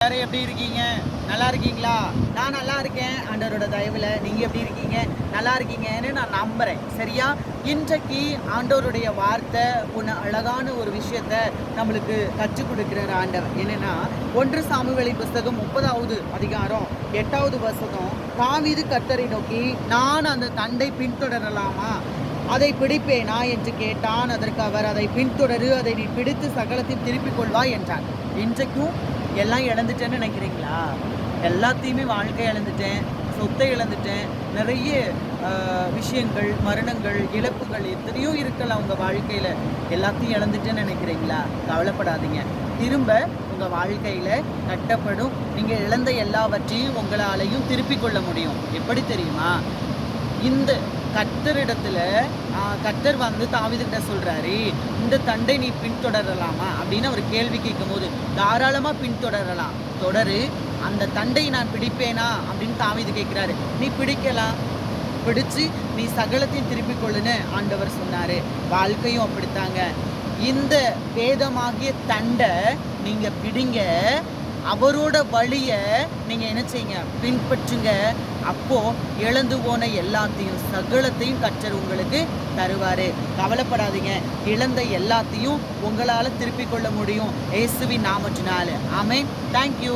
எல்லாரும் எப்படி இருக்கீங்க? நல்லா இருக்கீங்களா? நான் நல்லா இருக்கேன். ஆண்டவரோட தயவுல நீங்க எப்படி இருக்கீங்க? நல்லா இருக்கீங்கன்னு நான் நம்புறேன். சரியா? இன்றைக்கு ஆண்டவருடைய வார்த்தை ஒன்று அழகான ஒரு விஷயத்த நம்மளுக்கு கற்றுக் கொடுக்கிறார் ஆண்டவர். என்னன்னா 1 சாமுவேலின் புஸ்தகம் 30வது அதிகாரம் 8வது வசனம், தாவீது கர்த்தரை நோக்கி, நான் அந்த தண்டை பின்தொடரலாமா, அதை பிடிப்பேனா என்று கேட்டான். அதற்கு அவர், அதை பின்தொடரு, அதை நீ பிடித்து சகலத்தையும் திருப்பிக் கொள்வாய் என்றார். இன்றைக்கும் எல்லாம் இழந்துட்டேன்னு நினைக்கிறீங்களா? எல்லாத்தையுமே வாழ்க்கை இழந்துட்டேன், சொத்தை இழந்துட்டேன், நிறைய விஷயங்கள், மரணங்கள், இழப்புகள் எத்தனையோ இருக்கலாம் உங்கள் வாழ்க்கையில். எல்லாத்தையும் இழந்துட்டேன்னு நினைக்கிறீங்களா? கவலைப்படாதீங்க. திரும்ப உங்கள் வாழ்க்கையில் கட்டப்படும். நீங்கள் இழந்த எல்லாவற்றையும் உங்களாலையும் திருப்பிக் கொள்ள முடியும். எப்படி தெரியுமா? இந்த கர்த்தரிடத்துல கர்த்தர் வந்து தாவீதுகிட்ட சொல்றாரு, இந்த தண்டை நீ பின்தொடரலாமா அப்படின்னு அவர் கேள்வி கேட்கும் போது, தாராளமா பின்தொடரலாம், தொடரு, அந்த தண்டை நான் பிடிப்பேனா அப்படின்னு தாவீது கேட்கிறாரு. நீ பிடிக்கலாம், பிடிச்சு நீ சகலத்தையும் திருப்பிக் கொள்ளுன்னு ஆண்டவர் சொன்னாரு. வாழ்க்கையும் அப்படித்தாங்க. இந்த வேதமாகிய தண்டை நீங்க பிடிங்க, அவரோட வழிய நீங்க என்ன செய்யுங்க, பின்பற்றுங்க. அப்போ இழந்து போன எல்லாத்தையும் சகலத்தையும் கர்த்தர் உங்களுக்கு தருவாரு. கவலைப்படாதீங்க. இழந்த எல்லாத்தையும் உங்களால திருப்பிக் கொள்ள முடியும், இயேசுவின் நாமத்தினால. ஆமென். தேங்க்யூ.